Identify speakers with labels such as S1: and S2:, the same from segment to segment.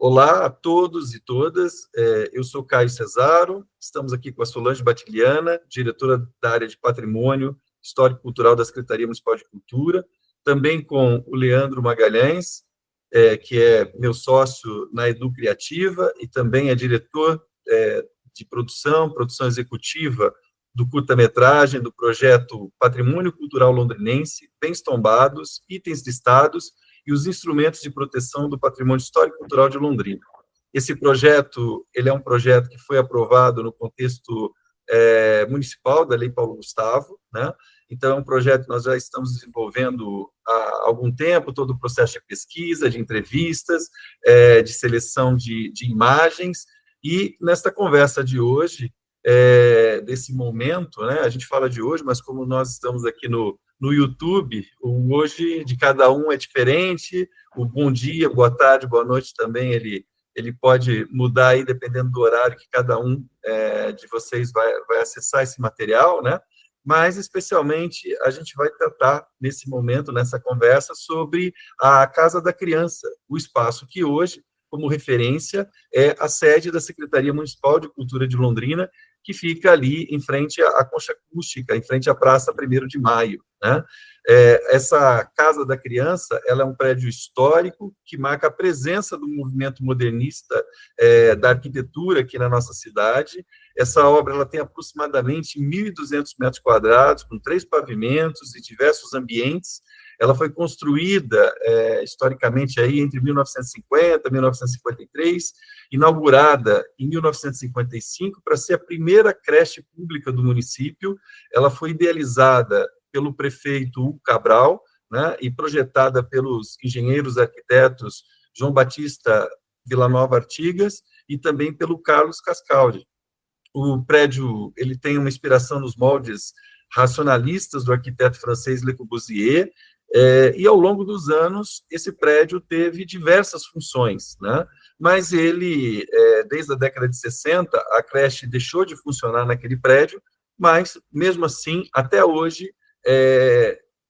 S1: Olá a todos e todas, eu sou Caio Cesaro, estamos aqui com a Solange Batigliana, diretora da área de Patrimônio Histórico e Cultural da Secretaria Municipal de Cultura, também com o Leandro Magalhães, que é meu sócio na Edu Criativa e também é diretor de produção executiva do curta-metragem do projeto Patrimônio Cultural Londrinense, Bens Tombados, Itens Listados e os instrumentos de proteção do patrimônio histórico e cultural de Londrina. Esse projeto, ele é um projeto que foi aprovado no contexto municipal da Lei Paulo Gustavo, né? Então, é um projeto que nós já estamos desenvolvendo há algum tempo, todo o processo de pesquisa, de entrevistas, de seleção de imagens, e nesta conversa de hoje, desse momento, né, a gente fala de hoje, mas como nós estamos aqui no YouTube, o hoje de cada um é diferente, o bom dia, boa tarde, boa noite também, ele pode mudar aí dependendo do horário que cada um de vocês vai acessar esse material, né? Mas, especialmente, a gente vai tratar, nesse momento, nessa conversa, sobre a Casa da Criança, o espaço que hoje, como referência, é a sede da Secretaria Municipal de Cultura de Londrina, que fica ali em frente à Concha Acústica, em frente à Praça 1º de Maio, né? Essa Casa da Criança, ela é um prédio histórico que marca a presença do movimento modernista da arquitetura aqui na nossa cidade. Essa obra ela tem aproximadamente 1.200 metros quadrados, com 3 pavimentos e diversos ambientes. Ela foi construída, historicamente, aí, entre 1950 e 1953, inaugurada em 1955 para ser a primeira creche pública do município. Ela foi idealizada pelo prefeito Hugo Cabral, né, e projetada pelos engenheiros arquitetos João Batista Villanova Artigas e também pelo Carlos Cascaldi. O prédio ele tem uma inspiração nos moldes racionalistas do arquiteto francês Le Corbusier, e ao longo dos anos esse prédio teve diversas funções, né? Mas ele, desde a década de 60, a creche deixou de funcionar naquele prédio, mas mesmo assim, até hoje,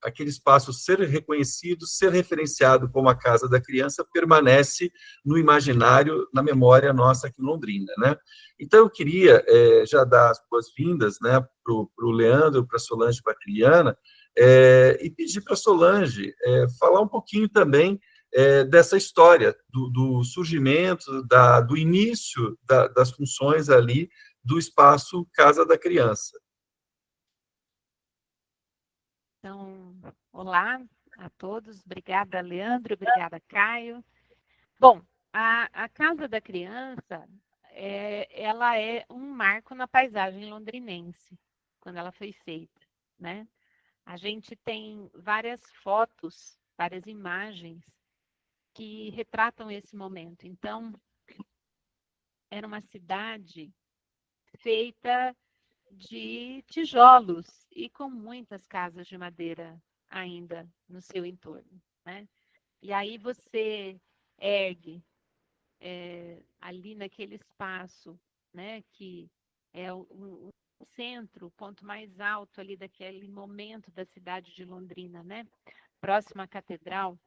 S1: aquele espaço ser reconhecido, ser referenciado como a Casa da Criança, permanece no imaginário, na memória nossa aqui em Londrina, né? Então, eu queria já dar as boas-vindas, né, para o Leandro, para a Solange Batigliana, e pedir para a Solange falar um pouquinho também dessa história, do surgimento, do início das funções ali do espaço Casa da Criança.
S2: Então, olá a todos, obrigada, Leandro, obrigada, Caio. Bom, a Casa da Criança, ela é um marco na paisagem londrinense, quando ela foi feita, né? A gente tem várias fotos, várias imagens que retratam esse momento. Então, era uma cidade feita de tijolos e com muitas casas de madeira ainda no seu entorno, né? E aí você ergue ali naquele espaço, né, que é o centro, o ponto mais alto ali daquele momento da cidade de Londrina, né? Próxima à catedral,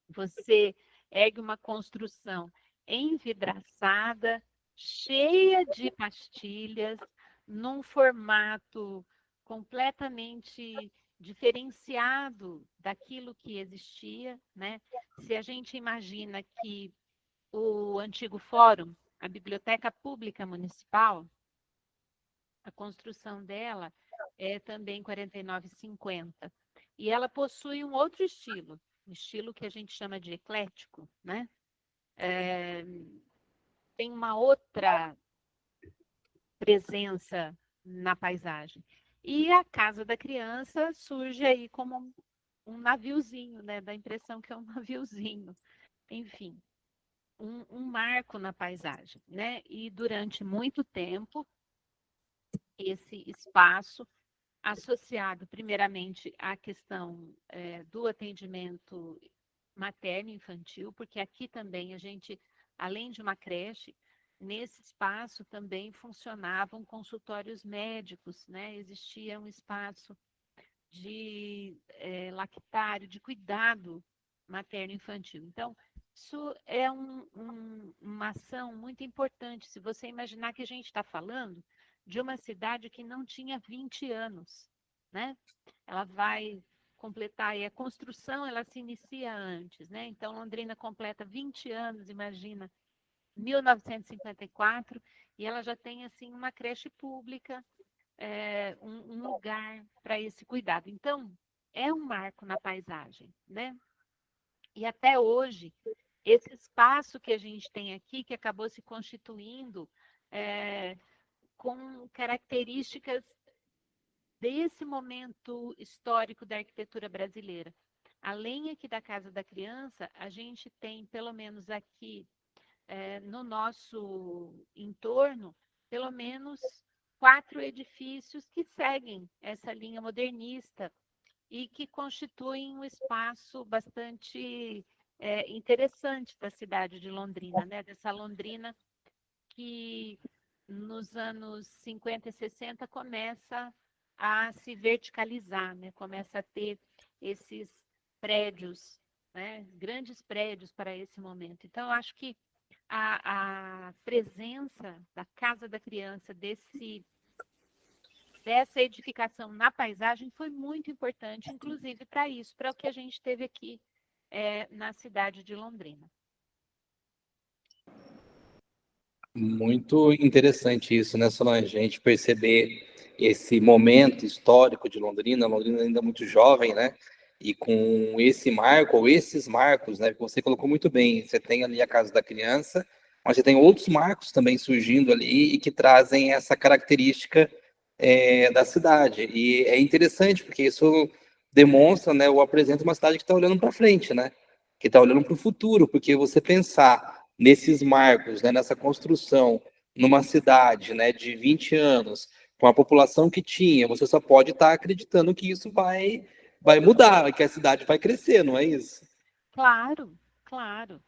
S2: você ergue uma construção envidraçada, cheia de pastilhas, num formato completamente diferenciado daquilo que existia, né? Se a gente imagina que o antigo fórum, a Biblioteca Pública Municipal, a construção dela é também 49,50. E ela possui um outro estilo, um estilo que a gente chama de eclético, né? Tem uma outra presença na paisagem. E a Casa da Criança surge aí como um naviozinho, né? Dá a impressão que é um naviozinho. Enfim, um marco na paisagem, né? E durante muito tempo, esse espaço associado primeiramente à questão do atendimento materno-infantil, porque aqui também a gente, além de uma creche, nesse espaço também funcionavam consultórios médicos, né? Existia um espaço de lactário, de cuidado materno-infantil. Então, isso é uma ação muito importante. Se você imaginar que a gente está falando de uma cidade que não tinha 20 anos, né? Ela vai completar, e a construção ela se inicia antes, né? Então, Londrina completa 20 anos, imagina, 1954, e ela já tem, assim, uma creche pública, um lugar para esse cuidado. Então, é um marco na paisagem, né? E até hoje, esse espaço que a gente tem aqui, que acabou se constituindo com características desse momento histórico da arquitetura brasileira. Além aqui da Casa da Criança, a gente tem, pelo menos aqui no nosso entorno, pelo menos 4 edifícios que seguem essa linha modernista e que constituem um espaço bastante interessante da cidade de Londrina, né? Dessa Londrina que nos anos 50 e 60 começa a se verticalizar, né? Começa a ter esses prédios, né? Grandes prédios para esse momento. Então, eu acho que a presença da Casa da Criança, dessa edificação na paisagem foi muito importante, inclusive para isso, para o que a gente teve aqui na cidade de Londrina.
S3: Muito interessante isso, né, Solange? A gente perceber esse momento histórico de Londrina, Londrina ainda muito jovem, né? E com esse marco, ou esses marcos, né, que você colocou muito bem, você tem ali a Casa da Criança, mas você tem outros marcos também surgindo ali e que trazem essa característica da cidade. E é interessante, porque isso demonstra, né, ou apresenta uma cidade que está olhando para frente, né? Que está olhando para o futuro, porque você pensar nesses marcos, né, nessa construção, numa cidade, né, de 20 anos, com a população que tinha, você só pode estar acreditando que isso vai mudar, que a cidade vai crescer, não é isso?
S2: Claro, claro.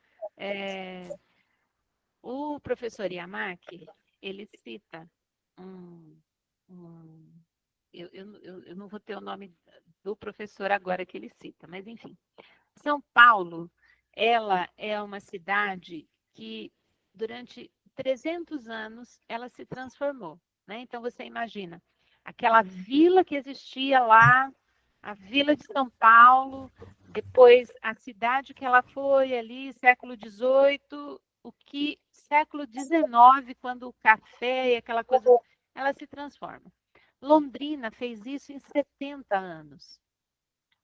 S2: O professor Yamaki, ele cita um, um eu não vou ter o nome do professor agora que ele cita, mas enfim. São Paulo, ela é uma cidade que durante 300 anos ela se transformou, né? Então você imagina, aquela vila que existia lá, a Vila de São Paulo, depois a cidade que ela foi ali, século XVIII, o que século XIX, quando o café e aquela coisa, ela se transforma. Londrina fez isso em 70 anos.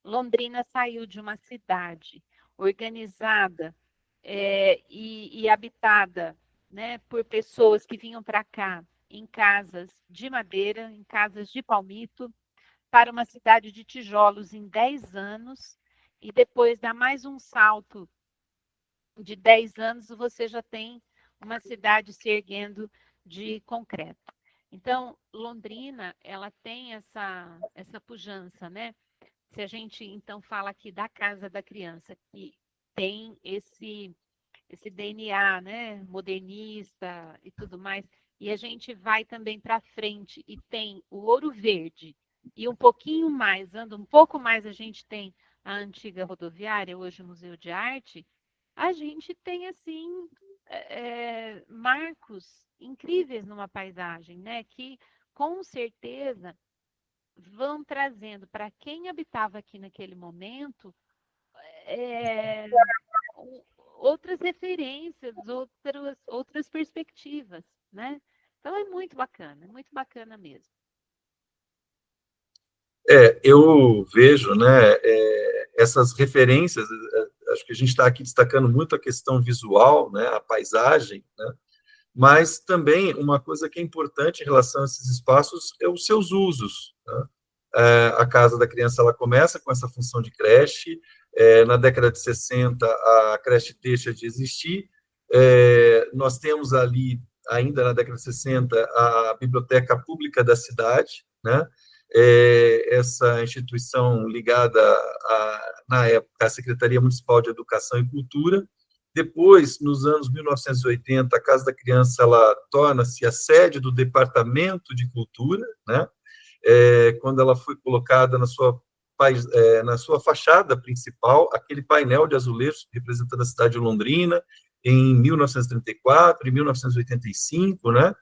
S2: Londrina saiu de uma cidade organizada e habitada, né, por pessoas que vinham para cá em casas de madeira, em casas de palmito, para uma cidade de tijolos em 10 anos, e depois dá mais um salto de 10 anos, você já tem uma cidade se erguendo de concreto. Então, Londrina, ela tem essa pujança, né? Se a gente, então, fala aqui da Casa da Criança, que tem esse DNA, né, modernista e tudo mais, e a gente vai também para frente e tem o Ouro Verde, e um pouquinho mais, anda um pouco mais, a gente tem a antiga rodoviária, hoje o Museu de Arte, a gente tem, assim, marcos incríveis numa paisagem, né, que com certeza vão trazendo para quem habitava aqui naquele momento é, outras referências, outras perspectivas, né? Então é muito bacana mesmo.
S1: Eu vejo, né, essas referências, acho que a gente está aqui destacando muito a questão visual, né, a paisagem, né, mas também uma coisa que é importante em relação a esses espaços é os seus usos, né? A Casa da Criança ela começa com essa função de creche, na década de 60 a creche deixa de existir, nós temos ali, ainda na década de 60, a Biblioteca Pública da cidade, né? Essa instituição ligada, na época, à Secretaria Municipal de Educação e Cultura. Depois, nos anos 1980, a Casa da Criança ela torna-se a sede do Departamento de Cultura, né? Quando ela foi colocada na sua na sua fachada principal, aquele painel de azulejos representando a cidade de Londrina, em 1934, em 1985, né?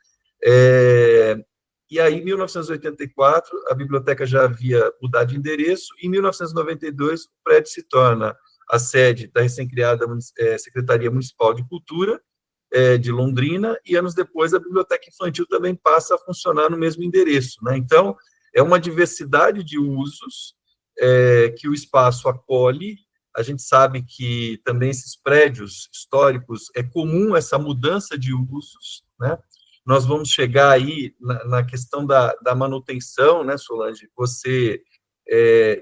S1: E aí, em 1984, a biblioteca já havia mudado de endereço, e em 1992, o prédio se torna a sede da recém-criada Secretaria Municipal de Cultura, de Londrina, e anos depois a biblioteca infantil também passa a funcionar no mesmo endereço, né? Então, é uma diversidade de usos que o espaço acolhe. A gente sabe que também esses prédios históricos, é comum essa mudança de usos, né? Nós vamos chegar aí na questão da manutenção, né, Solange? Você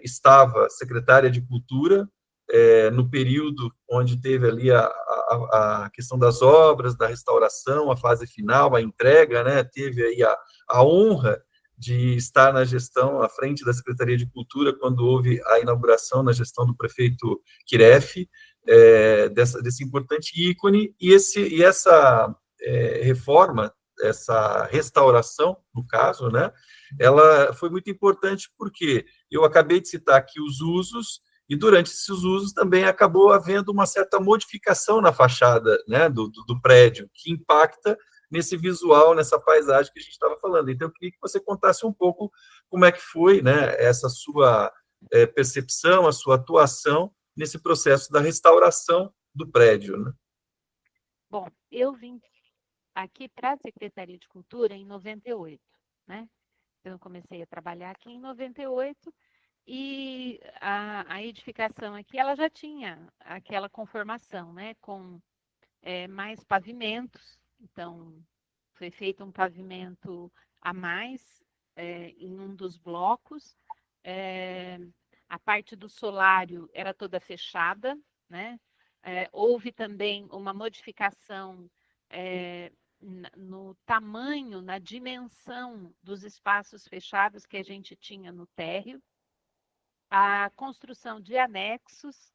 S1: estava secretária de Cultura no período onde teve ali a questão das obras, da restauração, a fase final, a entrega, né? Teve aí a honra de estar na gestão, à frente da Secretaria de Cultura, quando houve a inauguração na gestão do prefeito Kiref, desse importante ícone, e essa reforma, essa restauração, no caso, né, ela foi muito importante porque eu acabei de citar aqui os usos, e durante esses usos também acabou havendo uma certa modificação na fachada, né, do prédio, que impacta nesse visual, nessa paisagem que a gente estava falando. Então, eu queria que você contasse um pouco como é que foi, né, essa sua percepção, a sua atuação nesse processo da restauração do prédio, né?
S2: Bom, eu vim aqui para a Secretaria de Cultura em 98, né? Então, eu comecei a trabalhar aqui em 98 e a edificação aqui, ela já tinha aquela conformação, né? Com mais pavimentos. Então, foi feito um pavimento a mais em um dos blocos. A parte do solário era toda fechada, né? Houve também uma modificação no tamanho, na dimensão dos espaços fechados que a gente tinha no térreo, a construção de anexos,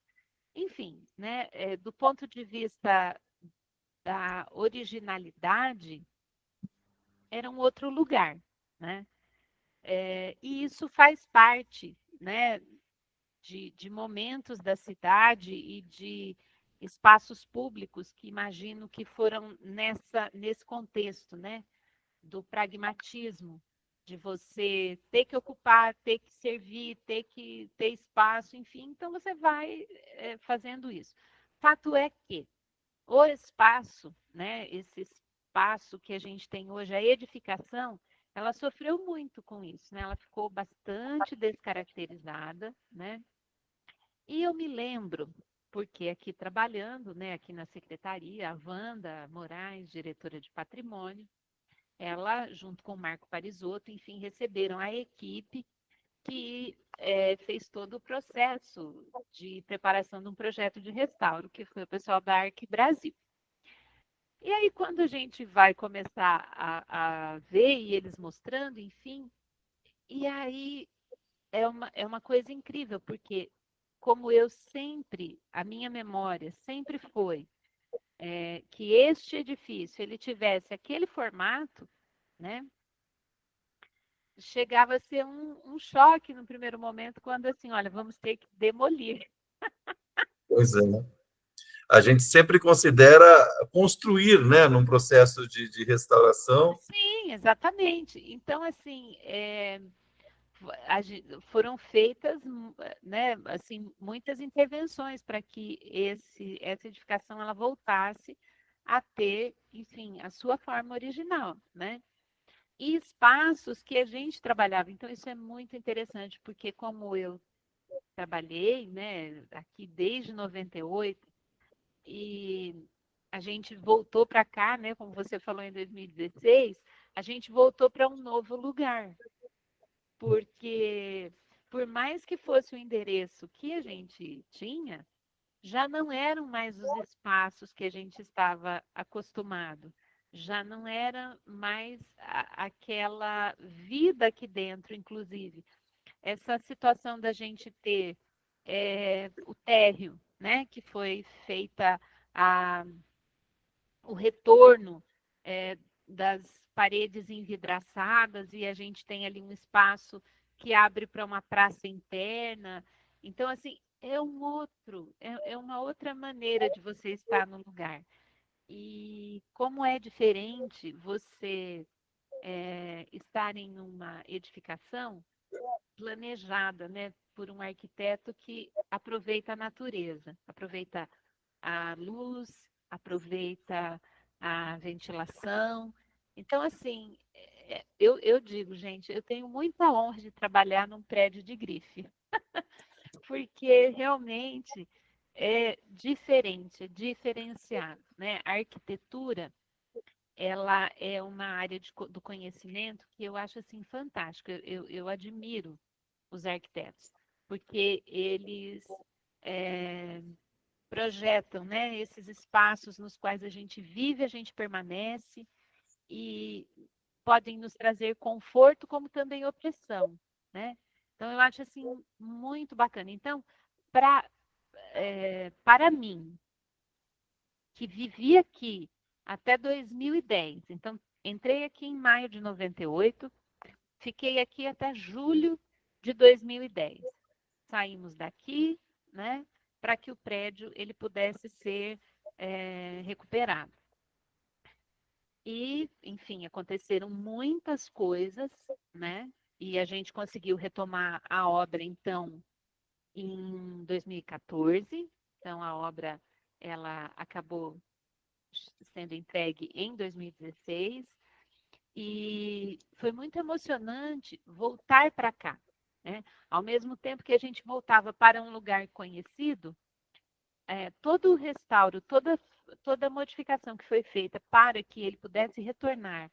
S2: enfim, né? Do ponto de vista da originalidade, era um outro lugar, né? E isso faz parte, né, de momentos da cidade e de espaços públicos que imagino que foram nesse contexto, né, do pragmatismo, de você ter que ocupar, ter que servir, ter que ter espaço, enfim, então você vai fazendo isso. Fato é que o espaço, né, esse espaço que a gente tem hoje, a edificação, ela sofreu muito com isso, né? Ela ficou bastante descaracterizada, né? E eu me lembro, porque aqui trabalhando, né, aqui na secretaria, a Wanda Moraes, diretora de patrimônio, ela, junto com o Marco Parisotto, enfim, receberam a equipe que fez todo o processo de preparação de um projeto de restauro, que foi o pessoal da Arc Brasil. E aí, quando a gente vai começar a ver e eles mostrando, enfim, e aí é uma coisa incrível, porque como eu sempre, a minha memória sempre foi que este edifício ele tivesse aquele formato, né? Chegava a ser um choque no primeiro momento, quando assim, olha, vamos ter que demolir.
S1: Pois é, né? A gente sempre considera construir, né, num processo de restauração.
S2: Sim, exatamente. Então, assim, foram feitas, né, assim, muitas intervenções para que essa edificação ela voltasse a ter, enfim, a sua forma original, né? E espaços que a gente trabalhava. Então, isso é muito interessante, porque como eu trabalhei, né, aqui desde 98, e a gente voltou para cá, né, como você falou em 2016, a gente voltou para um novo lugar, porque por mais que fosse o endereço que a gente tinha, já não eram mais os espaços que a gente estava acostumado, já não era mais aquela vida aqui dentro, inclusive. Essa situação da gente ter o térreo, né, que foi feita o retorno das paredes envidraçadas e a gente tem ali um espaço que abre para uma praça interna. Então, assim, é uma outra maneira de você estar no lugar. E como é diferente você estar em uma edificação planejada, né, por um arquiteto que aproveita a natureza, aproveita a luz, aproveita a ventilação. Então, assim, eu digo, gente, eu tenho muita honra de trabalhar num prédio de grife, porque realmente é diferente, é diferenciado, né? A arquitetura, ela é uma área do conhecimento que eu acho assim fantástico. Eu admiro os arquitetos, porque eles projetam, né, esses espaços nos quais a gente vive, a gente permanece e podem nos trazer conforto, como também opressão, né? Então eu acho assim muito bacana. Então, para mim, que vivi aqui até 2010, então entrei aqui em maio de 98, fiquei aqui até julho de 2010. Saímos daqui, né, para que o prédio ele pudesse ser recuperado. E, enfim, aconteceram muitas coisas, né? E a gente conseguiu retomar a obra, então, em 2014. Então, a obra ela acabou sendo entregue em 2016. E foi muito emocionante voltar para cá, né? Ao mesmo tempo que a gente voltava para um lugar conhecido, todo o restauro, toda a modificação que foi feita para que ele pudesse retornar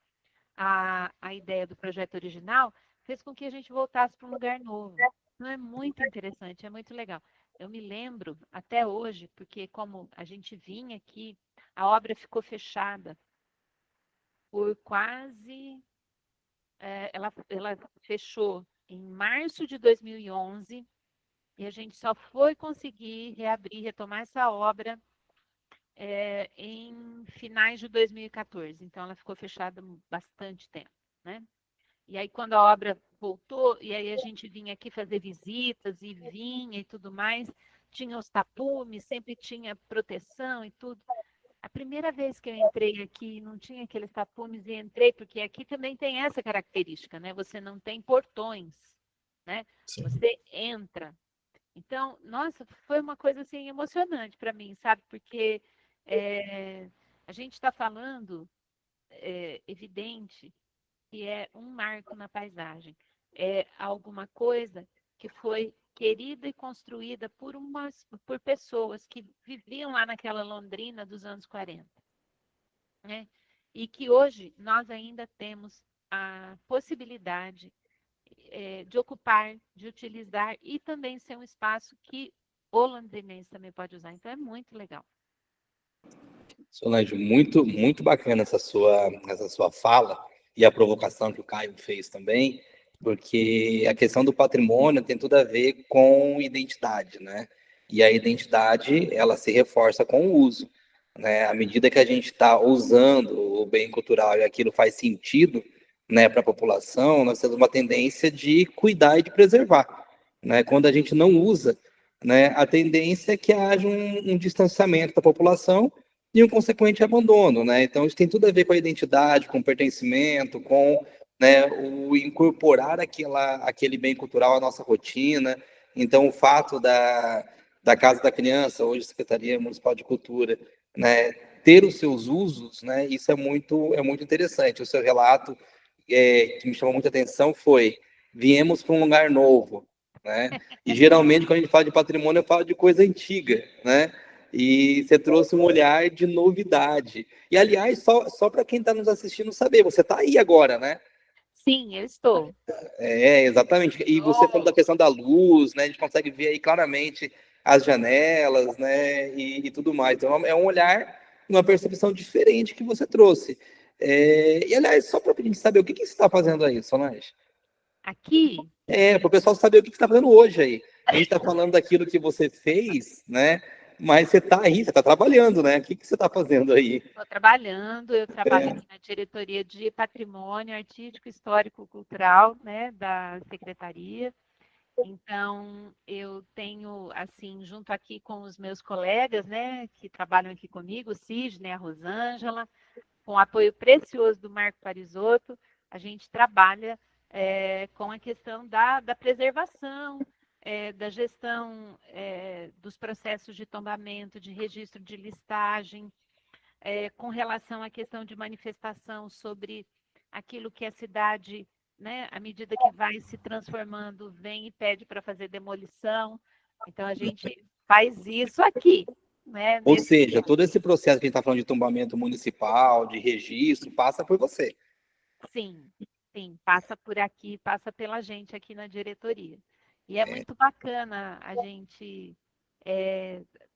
S2: à ideia do projeto original, fez com que a gente voltasse para um lugar novo. Então é muito interessante, é muito legal. Eu me lembro até hoje, porque como a gente vinha aqui, a obra ficou fechada por quase... ela fechou em março de 2011 e a gente só foi conseguir reabrir, retomar essa obra em finais de 2014. Então, ela ficou fechada bastante tempo, né? E aí, quando a obra voltou, e aí a gente vinha aqui fazer visitas, e vinha e tudo mais, tinha os tapumes, sempre tinha proteção e tudo. A primeira vez que eu entrei aqui, não tinha aqueles tapumes, e entrei, porque aqui também tem essa característica, né? Você não tem portões, né?
S1: Sim.
S2: Você entra. Então, nossa, foi uma coisa assim emocionante para mim, sabe? Porque a gente está falando, evidente, que é um marco na paisagem. É alguma coisa que foi querida e construída por pessoas que viviam lá naquela Londrina dos anos 40, né? E que hoje nós ainda temos a possibilidade de ocupar, de utilizar e também ser um espaço que o londrinense também pode usar. Então é muito legal.
S3: Solange, muito, muito bacana essa sua fala e a provocação que o Caio fez também, porque a questão do patrimônio tem tudo a ver com identidade, né? E a identidade, ela se reforça com o uso, né? À medida que a gente está usando o bem cultural e aquilo faz sentido, né, para a população, nós temos uma tendência de cuidar e de preservar, né? Quando a gente não usa, né, a tendência é que haja um distanciamento da população e um consequente abandono, né? Então, isso tem tudo a ver com a identidade, com o pertencimento, com, né, o incorporar aquele bem cultural à nossa rotina. Então, o fato da Casa da Criança, hoje Secretaria Municipal de Cultura, né, ter os seus usos, né, isso é muito interessante. O seu relato, que me chamou muita atenção, foi: viemos para um lugar novo, né? E geralmente, quando a gente fala de patrimônio, eu falo de coisa antiga, né? E você trouxe um olhar de novidade. E, aliás, só para quem está nos assistindo saber, você está aí agora, né?
S2: Sim, eu estou.
S3: Exatamente. E você falou da questão da luz, né? A gente consegue ver aí claramente as janelas, né? E tudo mais. Então, é um olhar, uma percepção diferente que você trouxe. E, aliás, só para a gente saber, o que você está fazendo aí, Solange?
S2: Aqui?
S3: Para o pessoal saber o que você está fazendo hoje aí. A gente está falando daquilo que você fez, né? Mas você está aí, você está trabalhando, né? O que você está fazendo aí?
S2: Estou trabalhando, eu trabalho aqui na diretoria de Patrimônio Artístico, Histórico, Cultural, né, da Secretaria. Então, eu tenho, assim, junto aqui com os meus colegas, né, que trabalham aqui comigo, o Sidney, a Rosângela, com o apoio precioso do Marco Parisotto, a gente trabalha com a questão da preservação, da gestão dos processos de tombamento, de registro de listagem, com relação à questão de manifestação sobre aquilo que a cidade, né, à medida que vai se transformando, vem e pede para fazer demolição. Então, a gente faz isso aqui. Né,
S3: Ou seja, todo esse processo que a gente está falando de tombamento municipal, de registro, passa por você.
S2: Sim, sim, passa por aqui, passa pela gente aqui na diretoria. E é muito bacana a gente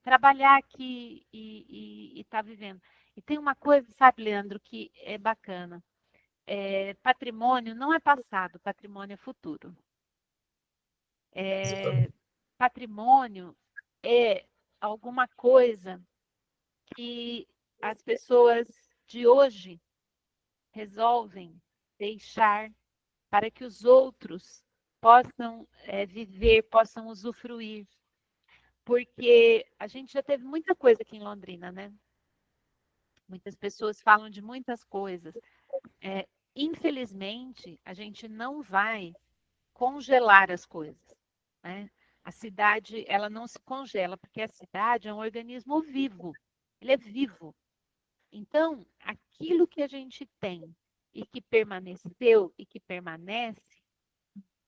S2: trabalhar aqui e estar vivendo. E tem uma coisa, sabe, Leandro, que é bacana. Patrimônio não é passado, patrimônio é futuro. Patrimônio é alguma coisa que as pessoas de hoje resolvem deixar para que os outros possam viver, possam usufruir. Porque a gente já teve muita coisa aqui em Londrina, né? Muitas pessoas falam de muitas coisas. Infelizmente, a gente não vai congelar as coisas, né? A cidade, ela não se congela, porque a cidade é um organismo vivo. Ele é vivo. Então, aquilo que a gente tem e que permaneceu e que permanece,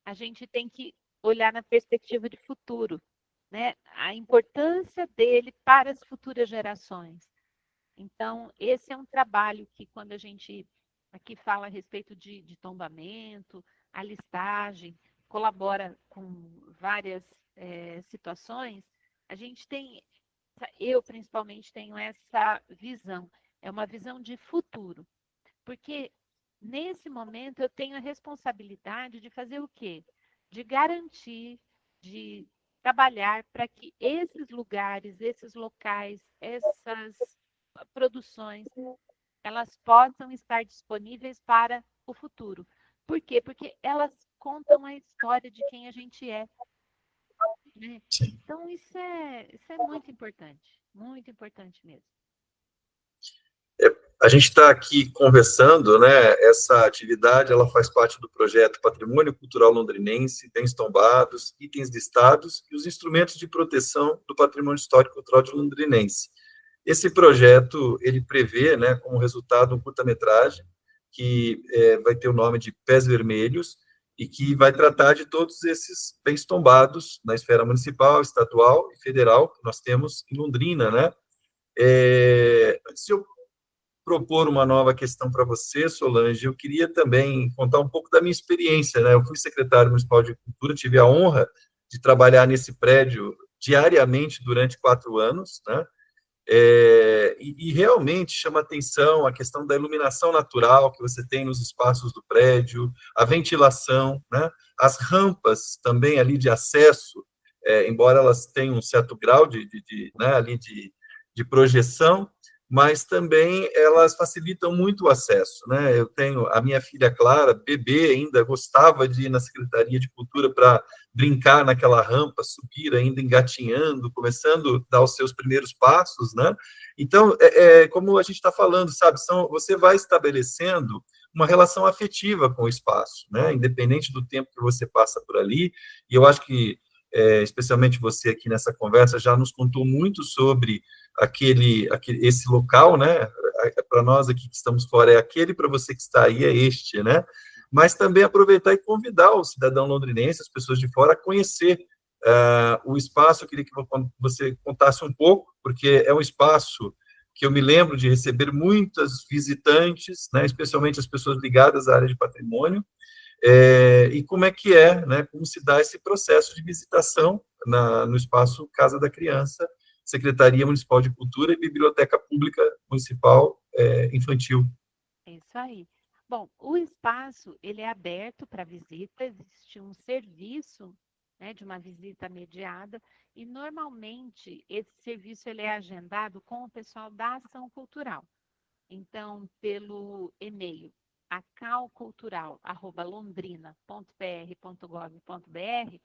S2: a gente tem que olhar na perspectiva de futuro, né? A importância dele para as futuras gerações. Então, esse é um trabalho que, quando a gente aqui fala a respeito de tombamento, a listagem, colabora com várias situações, a gente tem, eu principalmente tenho essa visão, é uma visão de futuro, porque nesse momento eu tenho a responsabilidade de fazer o quê? De garantir, de trabalhar para que esses lugares, esses locais, essas produções, elas possam estar disponíveis para o futuro. Por quê? Porque elas contam a história de quem a gente é. Né? Então, isso é muito importante mesmo.
S1: A gente está aqui conversando, né? Essa atividade ela faz parte do projeto Patrimônio Cultural Londrinense, bens tombados, itens listados e os instrumentos de proteção do patrimônio histórico cultural de Londrinense. Esse projeto ele prevê, né, como resultado um curta-metragem que vai ter o nome de Pés Vermelhos e que vai tratar de todos esses bens tombados na esfera municipal, estadual e federal que nós temos em Londrina, né? Se eu propor uma nova questão para você, Solange, eu queria também contar um pouco da minha experiência, né? Eu fui secretário municipal de cultura, tive a honra de trabalhar nesse prédio diariamente durante 4 anos, né? E realmente chama atenção a questão da iluminação natural que você tem nos espaços do prédio, a ventilação, né? As rampas também ali de acesso, embora elas tenham um certo grau né, ali de projeção, mas também elas facilitam muito o acesso, né? Eu tenho a minha filha Clara, bebê ainda, gostava de ir na Secretaria de Cultura para brincar naquela rampa, subir ainda engatinhando, começando a dar os seus primeiros passos, né? Então, como a gente está falando, sabe, você vai estabelecendo uma relação afetiva com o espaço, né? Independente do tempo que você passa por ali, e eu acho que, especialmente você aqui nessa conversa, já nos contou muito sobre esse local, né? Para nós aqui que estamos fora é aquele, para você que está aí é este, né? Mas também aproveitar e convidar o cidadão londrinense, as pessoas de fora, a conhecer o espaço. Eu queria que você contasse um pouco, porque é um espaço que eu me lembro de receber muitas visitantes, né? Especialmente as pessoas ligadas à área de patrimônio, e como é que né? Como se dá esse processo de visitação no espaço Casa da Criança, Secretaria Municipal de Cultura e Biblioteca Pública Municipal Infantil.
S2: É isso aí. Bom, o espaço ele é aberto para visita, existe um serviço né, de uma visita mediada, e normalmente esse serviço ele é agendado com o pessoal da ação cultural. Então, pelo e-mail acalcultural@londrina.pr.gov.br,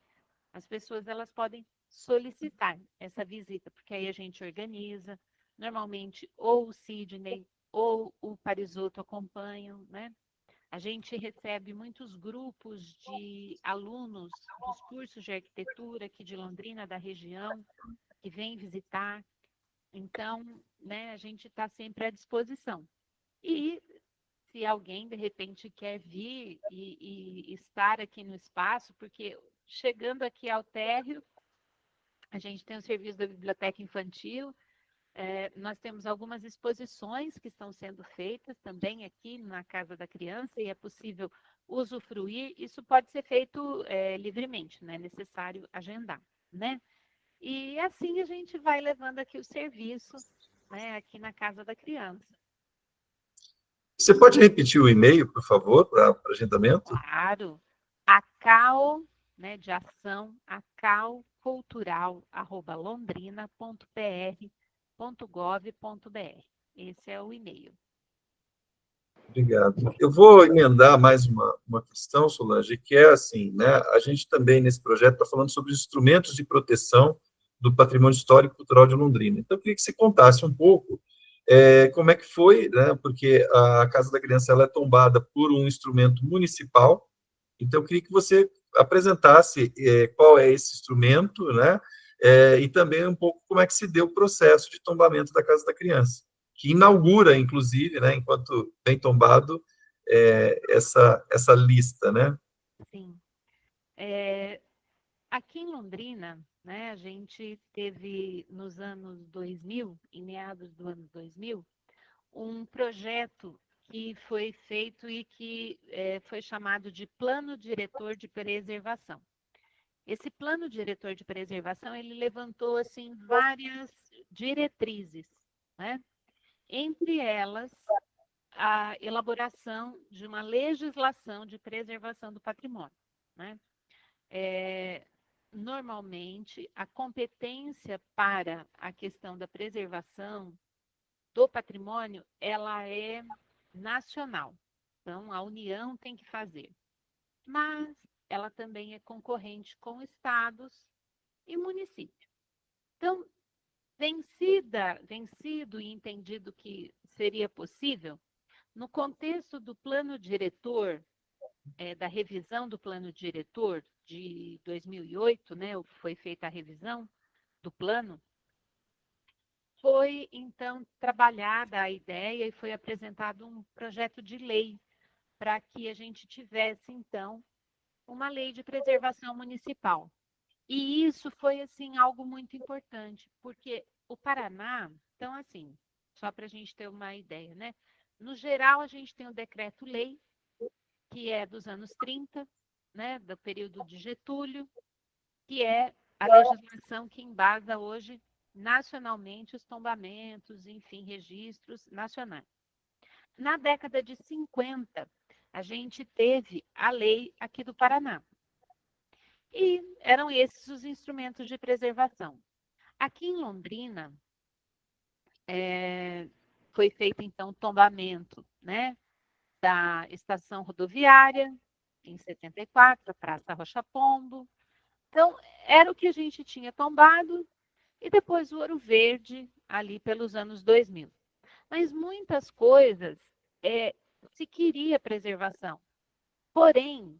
S2: as pessoas elas podem solicitar essa visita, porque aí a gente organiza, normalmente ou o Sidney ou o Parisotto acompanham, né? A gente recebe muitos grupos de alunos dos cursos de arquitetura aqui de Londrina, da região, que vêm visitar. Então, né, a gente está sempre à disposição. E se alguém, de repente, quer vir e estar aqui no espaço, porque chegando aqui ao térreo, a gente tem o serviço da biblioteca infantil, nós temos algumas exposições que estão sendo feitas também aqui na Casa da Criança e é possível usufruir. Isso pode ser feito livremente, não é necessário agendar, né? E assim a gente vai levando aqui o serviço, né, aqui na Casa da Criança.
S1: Você pode repetir o e-mail, por favor, para agendamento?
S2: Claro, ACAL, né, de ação, acalcultural@londrina.pr.gov.br. Esse é o e-mail.
S1: Obrigado. Eu vou emendar mais uma questão, Solange, que é assim, né? A gente também, nesse projeto, está falando sobre os instrumentos de proteção do patrimônio histórico e cultural de Londrina. Então, eu queria que você contasse um pouco como é que foi, né? Porque a Casa da Criança ela é tombada por um instrumento municipal. Então, eu queria que você apresentasse qual é esse instrumento, né? E também um pouco como é que se deu o processo de tombamento da Casa da Criança, que inaugura, inclusive, né, enquanto bem tombado, essa lista, né?
S2: Sim. Aqui em Londrina, né, a gente teve nos anos 2000, em meados do ano 2000, um projeto que foi feito e que foi chamado de Plano Diretor de Preservação. Esse Plano Diretor de Preservação, ele levantou, assim, várias diretrizes, né? Entre elas, a elaboração de uma legislação de preservação do patrimônio, né? Normalmente, a competência para a questão da preservação do patrimônio, ela é nacional. Então, a União tem que fazer. Mas ela também é concorrente com estados e municípios. Então, vencido e entendido que seria possível, no contexto do plano diretor, da revisão do plano diretor de 2008, né, foi feita a revisão do plano, foi então trabalhada a ideia e foi apresentado um projeto de lei para que a gente tivesse então uma lei de preservação municipal. E isso foi assim algo muito importante, porque o Paraná, então assim, só para a gente ter uma ideia, né? No geral, a gente tem o decreto-lei, que é dos anos 30, né, do período de Getúlio, que é a legislação que embasa hoje nacionalmente os tombamentos, enfim, registros nacionais. Na década de 50, a gente teve a lei aqui do Paraná. E eram esses os instrumentos de preservação. Aqui em Londrina, foi feito, então, o tombamento, né, da estação rodoviária, em 74, a Praça Rocha Pombo. Então, era o que a gente tinha tombado, e depois o Ouro Verde, ali pelos anos 2000. Mas muitas coisas se queria preservação. Porém,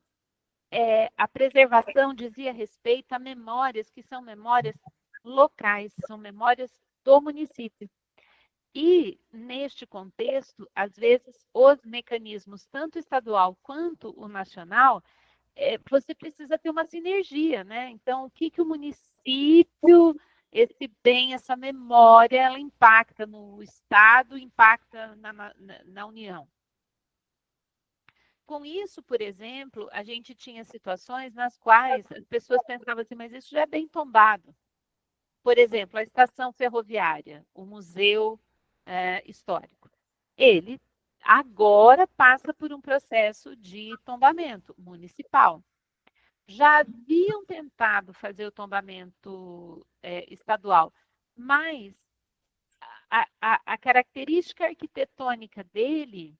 S2: a preservação dizia respeito a memórias que são memórias locais, são memórias do município. E, neste contexto, às vezes, os mecanismos, tanto estadual quanto o nacional, você precisa ter uma sinergia, né? Então, o que o município, esse bem, essa memória, ela impacta no Estado, impacta na União. Com isso, por exemplo, a gente tinha situações nas quais as pessoas pensavam assim, mas isso já é bem tombado. Por exemplo, a estação ferroviária, o museu histórico. Ele agora passa por um processo de tombamento municipal. já haviam tentado fazer o tombamento estadual, mas a característica arquitetônica dele,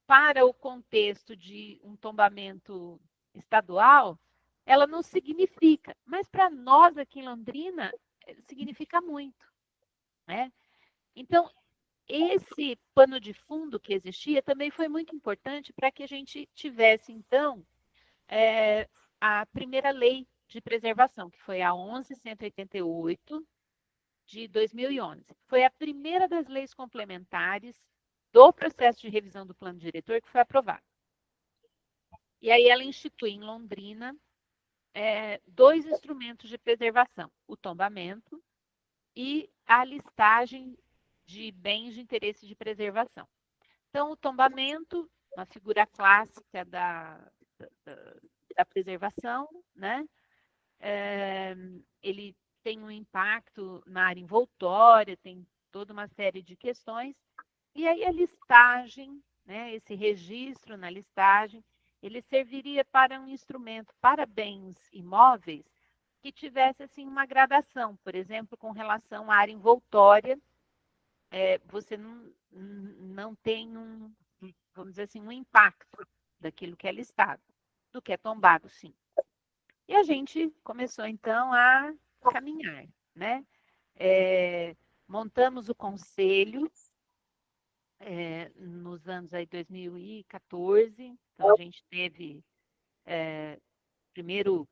S2: para o contexto de um tombamento estadual, ela não significa, mas para nós aqui em Londrina, significa muito, né? Então, esse pano de fundo que existia também foi muito importante para que a gente tivesse, então, a primeira lei de preservação, que foi a 11.188 de 2011. Foi a primeira das leis complementares do processo de revisão do plano diretor que foi aprovado. E aí ela institui em Londrina 2 instrumentos de preservação, o tombamento e a listagem de bens de interesse de preservação. Então, o tombamento, uma figura clássica da preservação, né? Ele tem um impacto na área envoltória, tem toda uma série de questões. E aí a listagem, né, esse registro na listagem, ele serviria para um instrumento para bens imóveis que tivesse assim uma gradação, por exemplo, com relação à área envoltória, você não tem vamos dizer assim, um impacto daquilo que é listado, do que é tombado, sim. E a gente começou, então, a caminhar, né? Montamos o conselho nos anos aí 2014, então a gente teve primeiro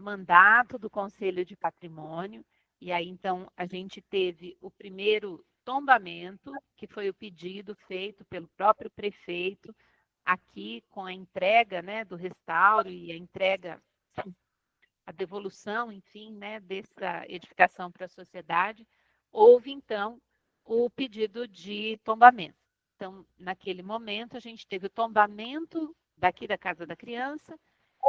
S2: mandato do Conselho de Patrimônio, e aí então a gente teve o primeiro tombamento, que foi o pedido feito pelo próprio prefeito, aqui com a entrega, né, do restauro e a entrega, a devolução, enfim, né, dessa edificação para a sociedade, houve então o pedido de tombamento. Então, naquele momento, a gente teve o tombamento daqui da Casa da Criança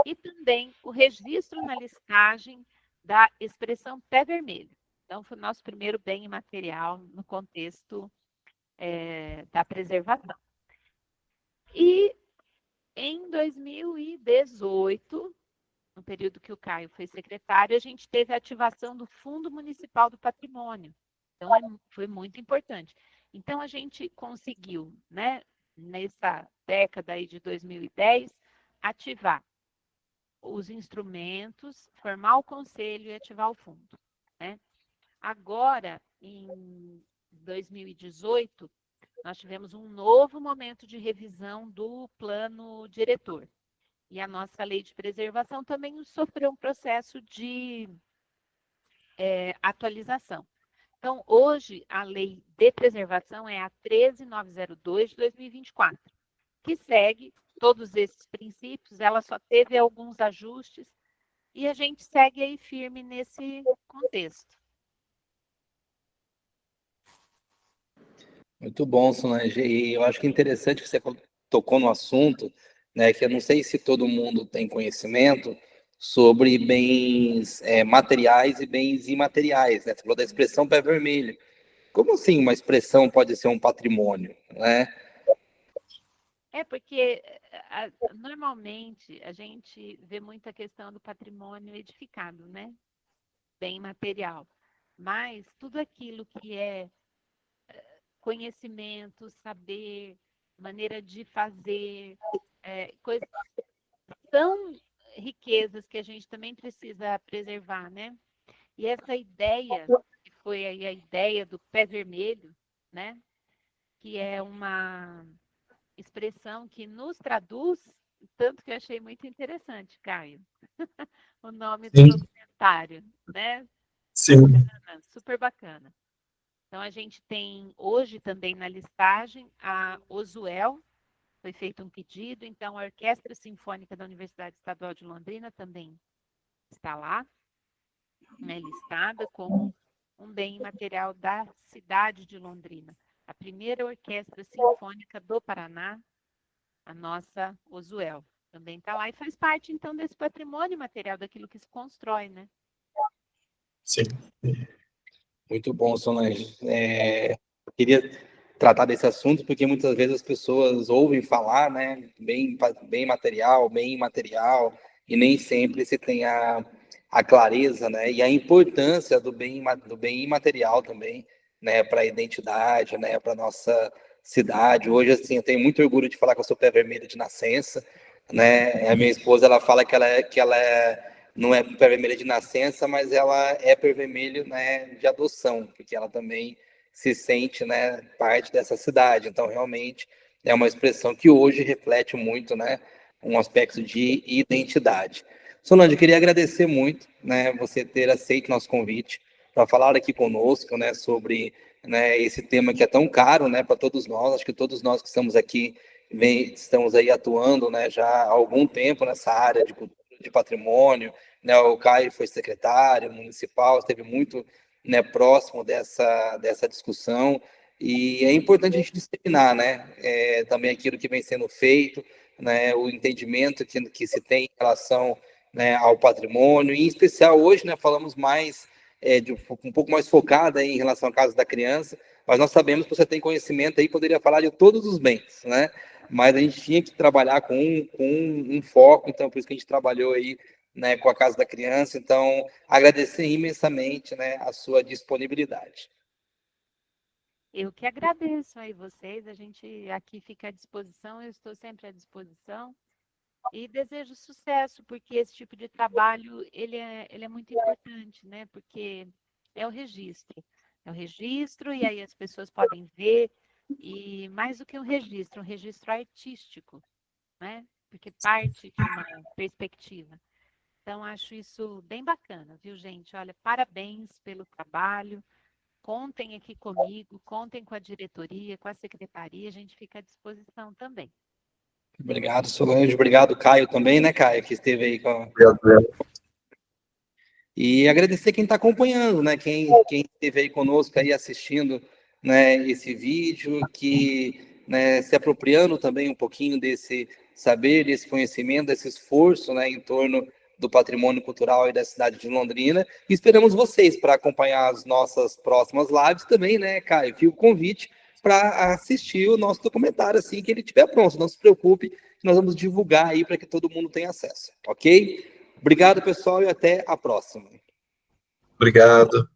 S2: e também o registro na listagem da expressão pé vermelho. Então, foi o nosso primeiro bem imaterial no contexto da preservação. E em 2018, no período que o Caio foi secretário, a gente teve a ativação do Fundo Municipal do Patrimônio. Então, foi muito importante. Então, a gente conseguiu, né, nessa década aí de 2010, ativar os instrumentos, formar o conselho e ativar o fundo, né? Agora, em 2018, nós tivemos um novo momento de revisão do plano diretor. E a nossa lei de preservação também sofreu um processo de atualização. Então, hoje, a lei de preservação é a 13.902 de 2024, que segue todos esses princípios, ela só teve alguns ajustes, e a gente segue aí firme nesse contexto.
S3: Muito bom, Solange. E eu acho que é interessante que você tocou no assunto, né, que eu não sei se todo mundo tem conhecimento sobre bens materiais e bens imateriais, né? Você falou da expressão pé vermelho. Como assim uma expressão pode ser um patrimônio, né?
S2: Porque normalmente a gente vê muita questão do patrimônio edificado, né? Bem material. Mas tudo aquilo que é conhecimento, saber, maneira de fazer, são riquezas que a gente também precisa preservar, né? E essa ideia, que foi aí a ideia do pé vermelho, né? Que é uma expressão que nos traduz, tanto que eu achei muito interessante, Caio, o nome do documentário, né?
S1: Sim.
S2: Bacana, super bacana. Então, a gente tem hoje também na listagem a Ozuel, foi feito um pedido, então a Orquestra Sinfônica da Universidade Estadual de Londrina também está lá, né, listada como um bem imaterial da cidade de Londrina. A primeira orquestra sinfônica do Paraná, a nossa Ozuel, também está lá e faz parte, então, desse patrimônio material, daquilo que se constrói, né?
S1: Sim.
S3: Muito bom, Solange. Eu queria tratar desse assunto, porque muitas vezes as pessoas ouvem falar, né, bem material, bem imaterial, e nem sempre se tem a clareza, né, e a importância do bem imaterial também, né, para a identidade, né, para nossa cidade. Hoje, assim, eu tenho muito orgulho de falar que eu sou pé vermelho de nascença, né, a minha esposa, ela fala não é pé vermelha de nascença, mas ela é pé vermelho, né, de adoção, porque ela também se sente, né, parte dessa cidade. Então, realmente, é uma expressão que hoje reflete muito, né, um aspecto de identidade. Solange, eu queria agradecer muito, né, você ter aceito nosso convite para falar aqui conosco, né, sobre, né, esse tema que é tão caro, né, para todos nós. Acho que todos nós que estamos aqui estamos aí atuando, né, já há algum tempo nessa área de cultura, de patrimônio, né, o Caio foi secretário municipal, esteve muito, né, próximo dessa discussão, e é importante a gente disseminar, né, também aquilo que vem sendo feito, né, o entendimento que se tem em relação, né, ao patrimônio, e em especial hoje, né, falamos mais, um pouco mais focada em relação à Casa da Criança, mas nós sabemos que você tem conhecimento aí, poderia falar de todos os bens, né, mas a gente tinha que trabalhar com um foco, então por isso que a gente trabalhou aí, né, com a Casa da Criança. Então, agradecer imensamente, né, a sua disponibilidade.
S2: Eu que agradeço aí vocês, a gente aqui fica à disposição, eu estou sempre à disposição e desejo sucesso, porque esse tipo de trabalho, ele é muito importante, né, porque é o registro e aí as pessoas podem ver, e mais do que um registro artístico, né, porque parte de uma perspectiva. Então, acho isso bem bacana, viu, gente? Olha, parabéns pelo trabalho. Contem aqui comigo, contem com a diretoria, com a secretaria, a gente fica à disposição também.
S3: Obrigado, Solange. Obrigado, Caio, também, né, Caio, que esteve aí com...
S1: Obrigado.
S3: E agradecer quem está acompanhando, né, quem esteve aí conosco, aí assistindo, né, esse vídeo, que, né, se apropriando também um pouquinho desse saber, desse conhecimento, desse esforço, né, em torno do patrimônio cultural e da cidade de Londrina. E esperamos vocês para acompanhar as nossas próximas lives também, né, Caio? Fica o convite para assistir o nosso documentário assim que ele estiver pronto. Não se preocupe, nós vamos divulgar aí para que todo mundo tenha acesso, ok? Obrigado, pessoal, e até a próxima.
S1: Obrigado.